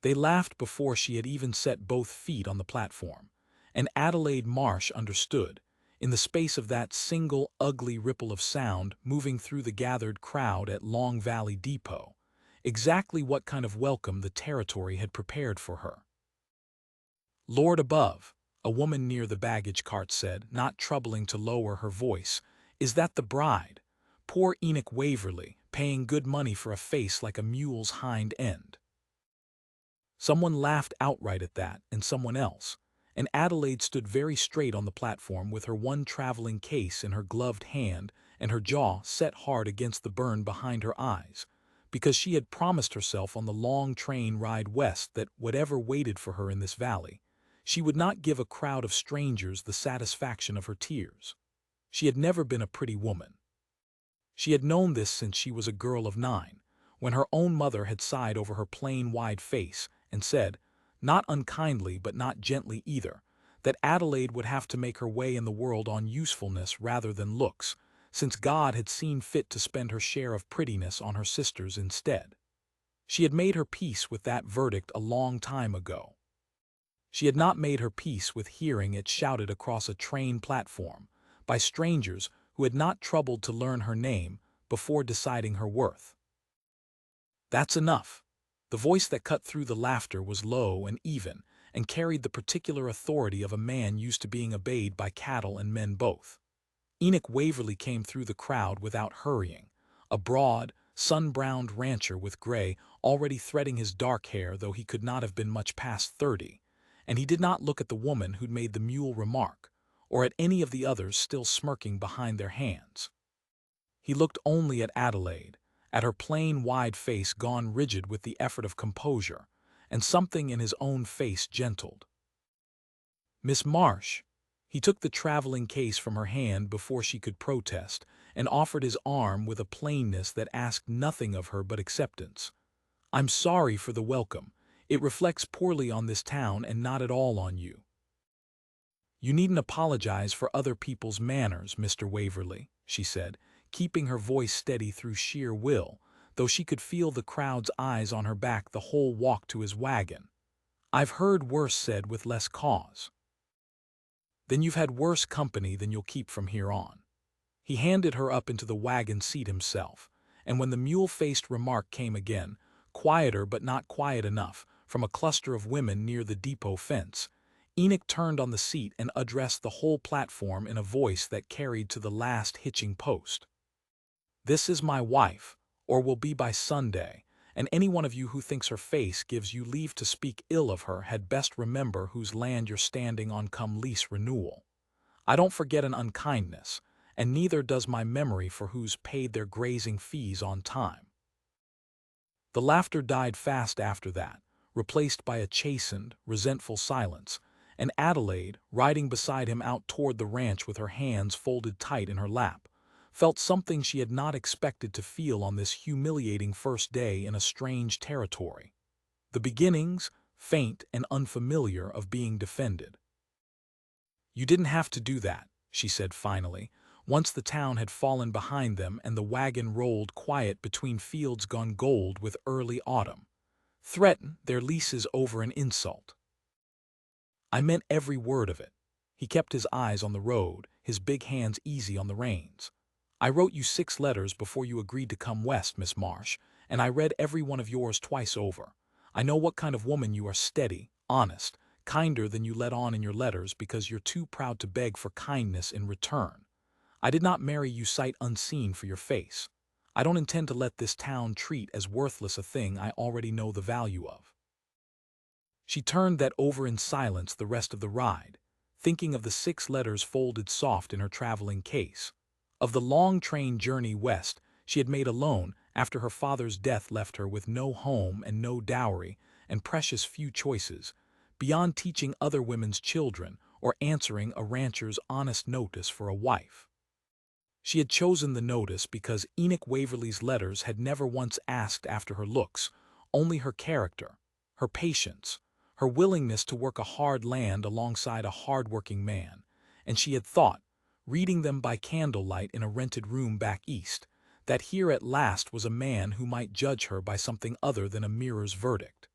They laughed before she had even set both feet on the platform, and Adelaide Marsh understood, in the space of that single ugly ripple of sound moving through the gathered crowd at Long Valley Depot, exactly what kind of welcome the territory had prepared for her. "Lord above," a woman near the baggage cart said, not troubling to lower her voice, "is that the bride? Poor Enoch Waverley, paying good money for a face like a mule's hind end." Someone laughed outright at that, and someone else, and Adelaide stood very straight on the platform with her one traveling case in her gloved hand and her jaw set hard against the burn behind her eyes, because she had promised herself on the long train ride west that whatever waited for her in this valley, she would not give a crowd of strangers the satisfaction of her tears. She had never been a pretty woman. She had known this since she was a girl of 9, when her own mother had sighed over her plain, wide face and said, not unkindly but not gently either, that Adelaide would have to make her way in the world on usefulness rather than looks, since God had seen fit to spend her share of prettiness on her sisters instead. She had made her peace with that verdict a long time ago. She had not made her peace with hearing it shouted across a train platform by strangers who had not troubled to learn her name before deciding her worth. "That's enough." The voice that cut through the laughter was low and even, and carried the particular authority of a man used to being obeyed by cattle and men both. Enoch Waverley came through the crowd without hurrying, a broad, sun-browned rancher with gray already threading his dark hair, though he could not have been much past 30, and he did not look at the woman who'd made the mule remark, or at any of the others still smirking behind their hands. He looked only at Adelaide, at her plain, wide face gone rigid with the effort of composure, and something in his own face gentled. "Miss Marsh." He took the traveling case from her hand before she could protest, and offered his arm with a plainness that asked nothing of her but acceptance. "I'm sorry for the welcome. It reflects poorly on this town and not at all on you." "You needn't apologize for other people's manners, Mr. Waverley," she said, keeping her voice steady through sheer will, though she could feel the crowd's eyes on her back the whole walk to his wagon. "I've heard worse said with less cause." "Then you've had worse company than you'll keep from here on." He handed her up into the wagon seat himself, and when the mule-faced remark came again, quieter but not quiet enough, from a cluster of women near the depot fence, Enoch turned on the seat and addressed the whole platform in a voice that carried to the last hitching post. "This is my wife, or will be by Sunday, and any one of you who thinks her face gives you leave to speak ill of her had best remember whose land you're standing on come lease renewal. I don't forget an unkindness, and neither does my memory for who's paid their grazing fees on time." The laughter died fast after that, replaced by a chastened, resentful silence, and Adelaide, riding beside him out toward the ranch with her hands folded tight in her lap, felt something she had not expected to feel on this humiliating first day in a strange territory. The beginnings, faint and unfamiliar, of being defended. "You didn't have to do that," she said finally, once the town had fallen behind them and the wagon rolled quiet between fields gone gold with early autumn. "Threaten their leases over an insult." "I meant every word of it." He kept his eyes on the road, his big hands easy on the reins. "I wrote you 6 letters before you agreed to come west, Miss Marsh, and I read every one of yours twice over. I know what kind of woman you are, steady, honest, kinder than you let on in your letters because you're too proud to beg for kindness in return. I did not marry you sight unseen for your face. I don't intend to let this town treat as worthless a thing I already know the value of." She turned that over in silence the rest of the ride, thinking of the 6 letters folded soft in her traveling case, of the long train journey west she had made alone after her father's death left her with no home and no dowry and precious few choices, beyond teaching other women's children or answering a rancher's honest notice for a wife. She had chosen the notice because Enoch Waverley's letters had never once asked after her looks, only her character, her patience, her willingness to work a hard land alongside a hard-working man, and she had thought, reading them by candlelight in a rented room back east, that here at last was a man who might judge her by something other than a mirror's verdict.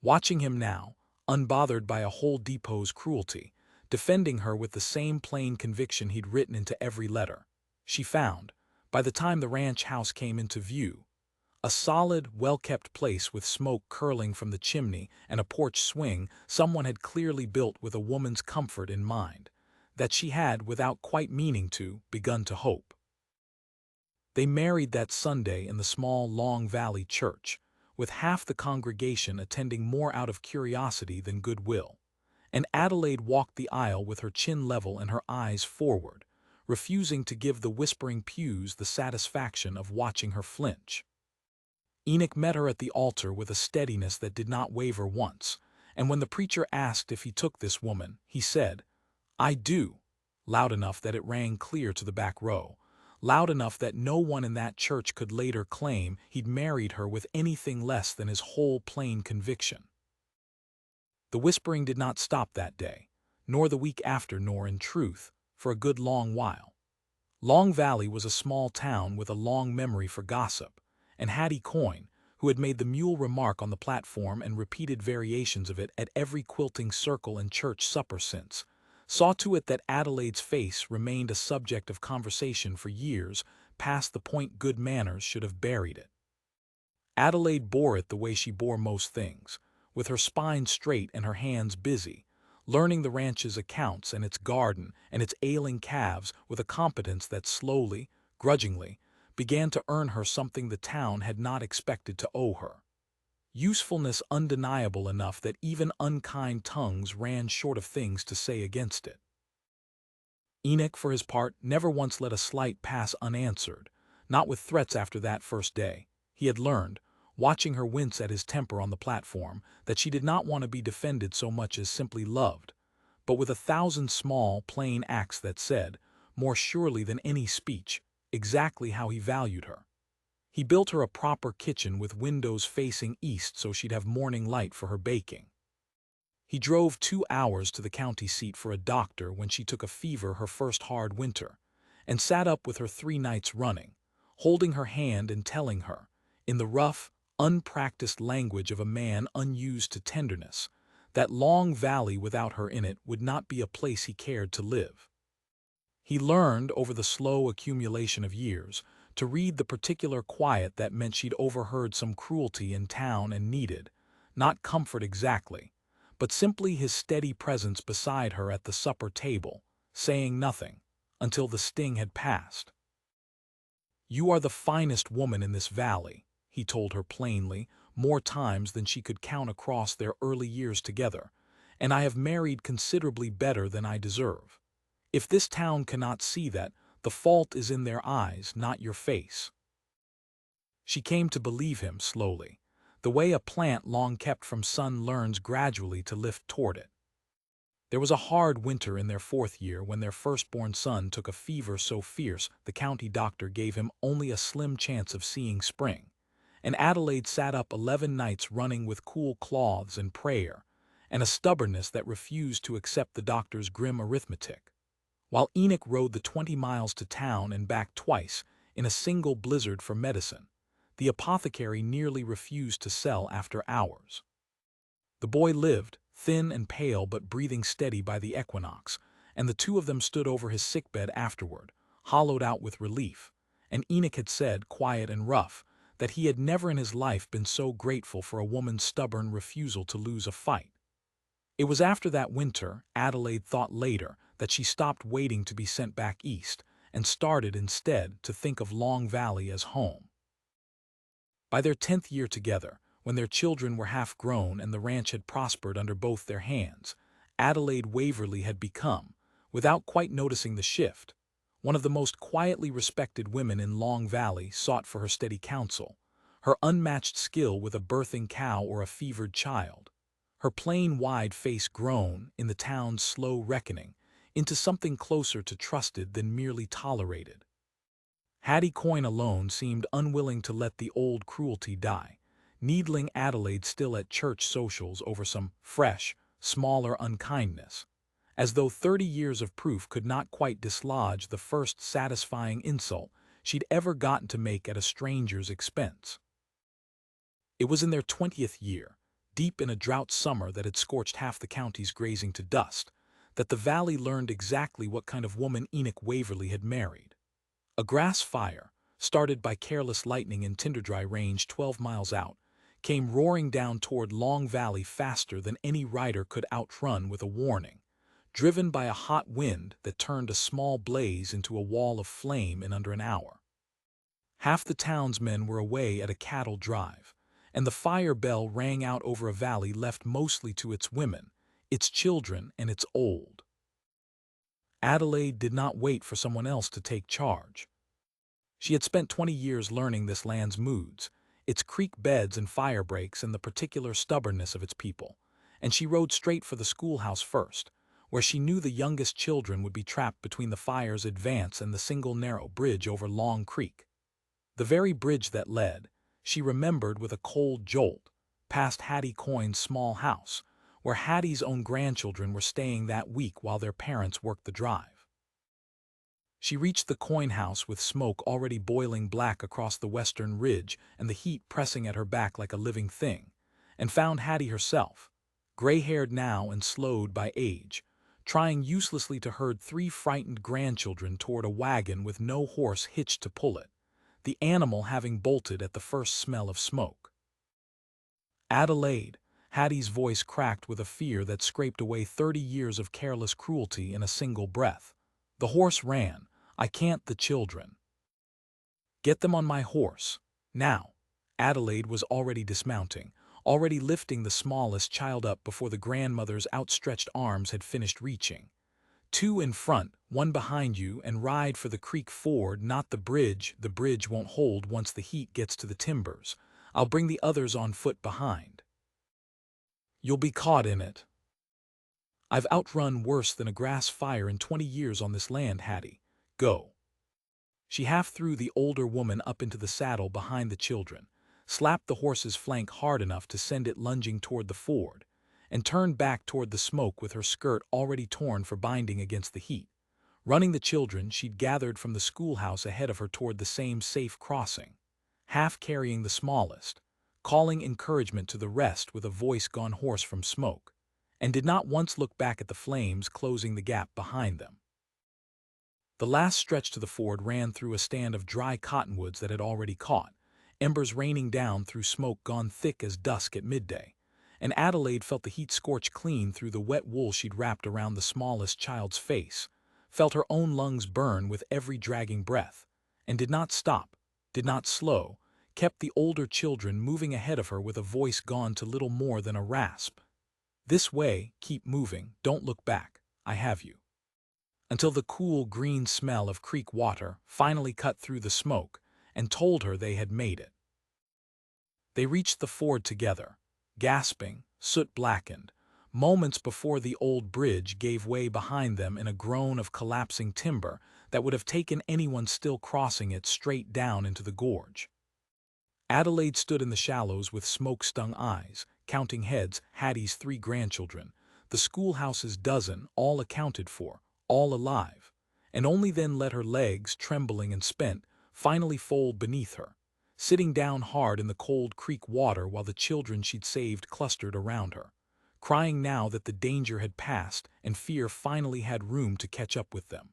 watching him now, unbothered by a whole depot's cruelty, defending her with the same plain conviction he'd written into every letter. She found, by the time the ranch house came into view, a solid, well-kept place with smoke curling from the chimney and a porch swing someone had clearly built with a woman's comfort in mind, that she had, without quite meaning to, begun to hope. They married that Sunday in the small Long Valley church, with half the congregation attending more out of curiosity than goodwill, and Adelaide walked the aisle with her chin level and her eyes forward, refusing to give the whispering pews the satisfaction of watching her flinch. Enoch met her at the altar with a steadiness that did not waver once, and when the preacher asked if he took this woman, he said, "I do," loud enough that it rang clear to the back row, loud enough that no one in that church could later claim he'd married her with anything less than his whole plain conviction. The whispering did not stop that day, nor the week after, nor, in truth, for a good long while. Long Valley was a small town with a long memory for gossip, and Hattie Coyne, who had made the mule remark on the platform and repeated variations of it at every quilting circle and church supper since, saw to it that Adelaide's face remained a subject of conversation for years past the point good manners should have buried it. Adelaide bore it the way she bore most things, with her spine straight and her hands busy, learning the ranch's accounts and its garden and its ailing calves with a competence that slowly, grudgingly, began to earn her something the town had not expected to owe her. Usefulness undeniable enough that even unkind tongues ran short of things to say against it. Enoch, for his part, never once let a slight pass unanswered, not with threats after that first day. He had learned, watching her wince at his temper on the platform, that she did not want to be defended so much as simply loved, but with 1,000 small, plain acts that said, more surely than any speech, exactly how he valued her. He built her a proper kitchen with windows facing east so she'd have morning light for her baking. He drove 2 hours to the county seat for a doctor when she took a fever her first hard winter, and sat up with her 3 nights running, holding her hand and telling her, in the rough, unpracticed language of a man unused to tenderness, that Long Valley without her in it would not be a place he cared to live. He learned, over the slow accumulation of years, to read the particular quiet that meant she'd overheard some cruelty in town and needed, not comfort exactly, but simply his steady presence beside her at the supper table, saying nothing, until the sting had passed. "You are the finest woman in this valley," he told her plainly, more times than she could count across their early years together, "and I have married considerably better than I deserve. If this town cannot see that, the fault is in their eyes, not your face." She came to believe him slowly, the way a plant long kept from sun learns gradually to lift toward it. There was a hard winter in their 4th year when their firstborn son took a fever so fierce the county doctor gave him only a slim chance of seeing spring, and Adelaide sat up 11 nights running with cool cloths and prayer, and a stubbornness that refused to accept the doctor's grim arithmetic, while Enoch rode the 20 miles to town and back twice in a single blizzard for medicine. The apothecary nearly refused to sell after hours. The boy lived, thin and pale but breathing steady by the equinox, and the 2 of them stood over his sickbed afterward, hollowed out with relief, and Enoch had said, quiet and rough, that he had never in his life been so grateful for a woman's stubborn refusal to lose a fight. It was after that winter, Adelaide thought later, that she stopped waiting to be sent back east, and started instead to think of Long Valley as home. By their 10th year together, when their children were half grown and the ranch had prospered under both their hands, Adelaide Waverly had become, without quite noticing the shift, one of the most quietly respected women in Long Valley sought for her steady counsel, her unmatched skill with a birthing cow or a fevered child, her plain wide face grown, in the town's slow reckoning, into something closer to trusted than merely tolerated. Hattie Coyne alone seemed unwilling to let the old cruelty die, needling Adelaide still at church socials over some fresh, smaller unkindness, as though 30 years of proof could not quite dislodge the first satisfying insult she'd ever gotten to make at a stranger's expense. It was in their 20th year, deep in a drought summer that had scorched half the county's grazing to dust, that the valley learned exactly what kind of woman Enoch Waverly had married. A grass fire, started by careless lightning in Tinderdry Range 12 miles out, came roaring down toward Long Valley faster than any rider could outrun with a warning, driven by a hot wind that turned a small blaze into a wall of flame in under an hour. Half the townsmen were away at a cattle drive, and the fire bell rang out over a valley left mostly to its women, its children, and its old. Adelaide did not wait for someone else to take charge. She had spent 20 years learning this land's moods, its creek beds and fire breaks and the particular stubbornness of its people, and she rode straight for the schoolhouse first, where she knew the youngest children would be trapped between the fire's advance and the single narrow bridge over Long Creek. The very bridge that led, she remembered with a cold jolt, past Hattie Coyne's small house, where Hattie's own grandchildren were staying that week while their parents worked the drive. She reached the Coyne house with smoke already boiling black across the western ridge and the heat pressing at her back like a living thing, and found Hattie herself, gray-haired now and slowed by age, trying uselessly to herd 3 frightened grandchildren toward a wagon with no horse hitched to pull it, the animal having bolted at the first smell of smoke. Adelaide, Hattie's voice cracked with a fear that scraped away 30 years of careless cruelty in a single breath. The horse ran. I can't the children. Get them on my horse. Now. Adelaide was already dismounting, already lifting the smallest child up before the grandmother's outstretched arms had finished reaching. 2 in front, 1 behind you, and ride for the creek ford, not the bridge. The bridge won't hold once the heat gets to the timbers. I'll bring the others on foot behind. You'll be caught in it. I've outrun worse than a grass fire in 20 years on this land, Hattie. Go. She half threw the older woman up into the saddle behind the children, slapped the horse's flank hard enough to send it lunging toward the ford, and turned back toward the smoke with her skirt already torn for binding against the heat, running the children she'd gathered from the schoolhouse ahead of her toward the same safe crossing, half carrying the smallest, calling encouragement to the rest with a voice gone hoarse from smoke, and did not once look back at the flames closing the gap behind them. The last stretch to the ford ran through a stand of dry cottonwoods that had already caught, embers raining down through smoke gone thick as dusk at midday, and Adelaide felt the heat scorch clean through the wet wool she'd wrapped around the smallest child's face, felt her own lungs burn with every dragging breath, and did not stop, did not slow, kept the older children moving ahead of her with a voice gone to little more than a rasp. This way, keep moving, don't look back, I have you. Until the cool green smell of creek water finally cut through the smoke and told her they had made it. They reached the ford together, gasping, soot-blackened, moments before the old bridge gave way behind them in a groan of collapsing timber that would have taken anyone still crossing it straight down into the gorge. Adelaide stood in the shallows with smoke-stung eyes, counting heads, Hattie's 3 grandchildren, the schoolhouse's dozen, all accounted for, all alive, and only then let her legs, trembling and spent, finally fold beneath her, sitting down hard in the cold creek water while the children she'd saved clustered around her, crying now that the danger had passed and fear finally had room to catch up with them.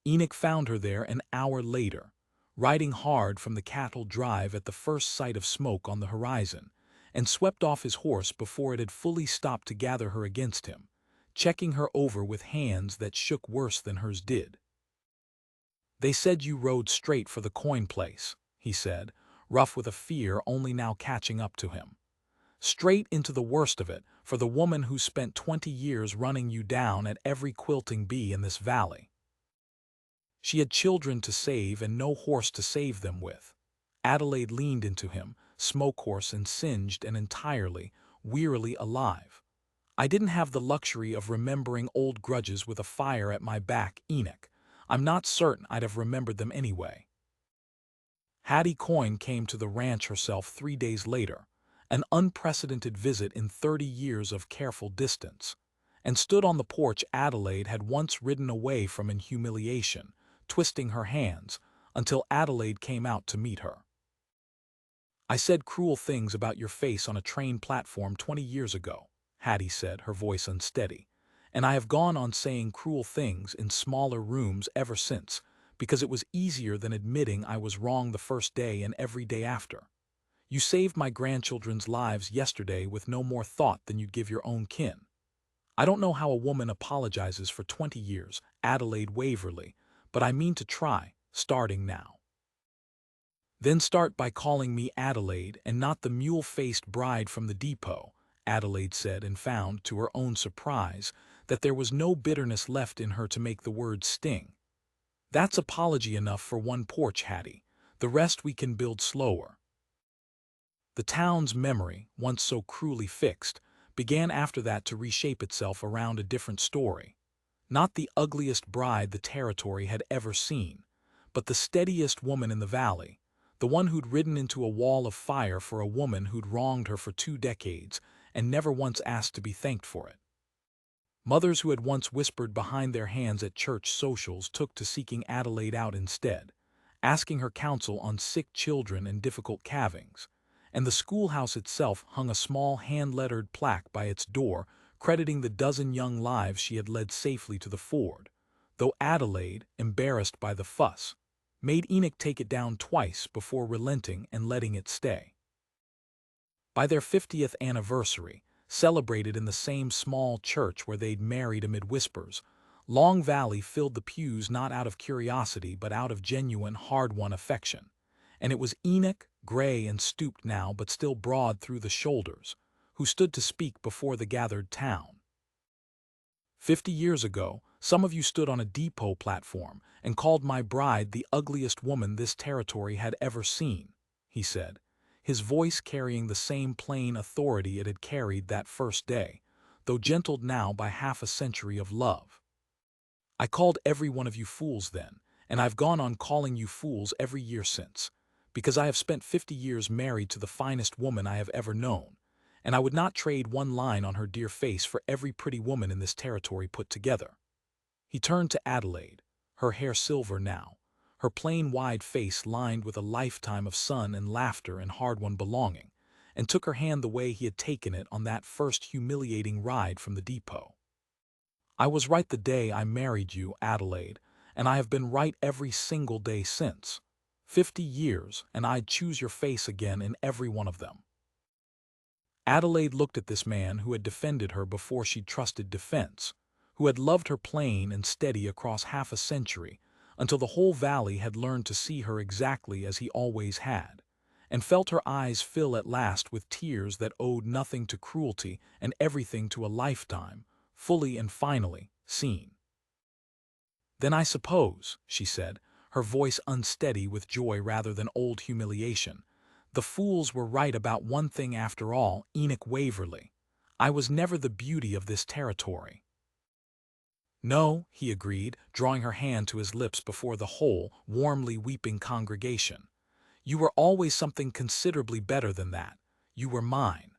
Enoch found her there an hour later, riding hard from the cattle drive at the first sight of smoke on the horizon, and swept off his horse before it had fully stopped to gather her against him, checking her over with hands that shook worse than hers did. They said you rode straight for the Coyne place, he said, rough with a fear only now catching up to him. Straight into the worst of it for the woman who spent 20 years running you down at every quilting bee in this valley. She had children to save and no horse to save them with. Adelaide leaned into him, smoke-hoarse and singed and entirely, wearily alive. I didn't have the luxury of remembering old grudges with a fire at my back, Enoch. I'm not certain I'd have remembered them anyway. Hattie Coyne came to the ranch herself 3 days later, an unprecedented visit in 30 years of careful distance, and stood on the porch Adelaide had once ridden away from in humiliation, twisting her hands, until Adelaide came out to meet her. I said cruel things about your face on a train platform 20 years ago, Hattie said, her voice unsteady. And I have gone on saying cruel things in smaller rooms ever since, because it was easier than admitting I was wrong the first day and every day after. You saved my grandchildren's lives yesterday with no more thought than you'd give your own kin. I don't know how a woman apologizes for 20 years, Adelaide Waverley, but I mean to try, starting now. Then start by calling me Adelaide and not the mule-faced bride from the depot, Adelaide said, and found, to her own surprise, that there was no bitterness left in her to make the words sting. That's apology enough for one porch, Hattie. The rest we can build slower. The town's memory, once so cruelly fixed, began after that to reshape itself around a different story. Not the ugliest bride the territory had ever seen, but the steadiest woman in the valley, the one who'd ridden into a wall of fire for a woman who'd wronged her for 2 decades and never once asked to be thanked for it. Mothers who had once whispered behind their hands at church socials took to seeking Adelaide out instead, asking her counsel on sick children and difficult calvings, and the schoolhouse itself hung a small hand-lettered plaque by its door crediting the dozen young lives she had led safely to the ford, though Adelaide, embarrassed by the fuss, made Enoch take it down twice before relenting and letting it stay. By their 50th anniversary, celebrated in the same small church where they'd married amid whispers, Long Valley filled the pews not out of curiosity but out of genuine, hard-won affection. And it was Enoch, gray and stooped now but still broad through the shoulders, who stood to speak before the gathered town. 50 years ago, some of you stood on a depot platform and called my bride the ugliest woman this territory had ever seen, he said, his voice carrying the same plain authority it had carried that first day, though gentled now by half a century of love. I called every one of you fools then, and I've gone on calling you fools every year since, because I have spent 50 years married to the finest woman I have ever known, and I would not trade one line on her dear face for every pretty woman in this territory put together. He turned to Adelaide, her hair silver now, her plain wide face lined with a lifetime of sun and laughter and hard-won belonging, and took her hand the way he had taken it on that first humiliating ride from the depot. I was right the day I married you, Adelaide, and I have been right every single day since. 50 years, and I'd choose your face again in every one of them. Adelaide looked at this man who had defended her before she'd trusted defense, who had loved her plain and steady across half a century, until the whole valley had learned to see her exactly as he always had, and felt her eyes fill at last with tears that owed nothing to cruelty and everything to a lifetime, fully and finally seen. Then I suppose, she said, her voice unsteady with joy rather than old humiliation, the fools were right about one thing after all, Enoch Waverley. I was never the beauty of this territory. No, he agreed, drawing her hand to his lips before the whole, warmly weeping congregation. You were always something considerably better than that. You were mine.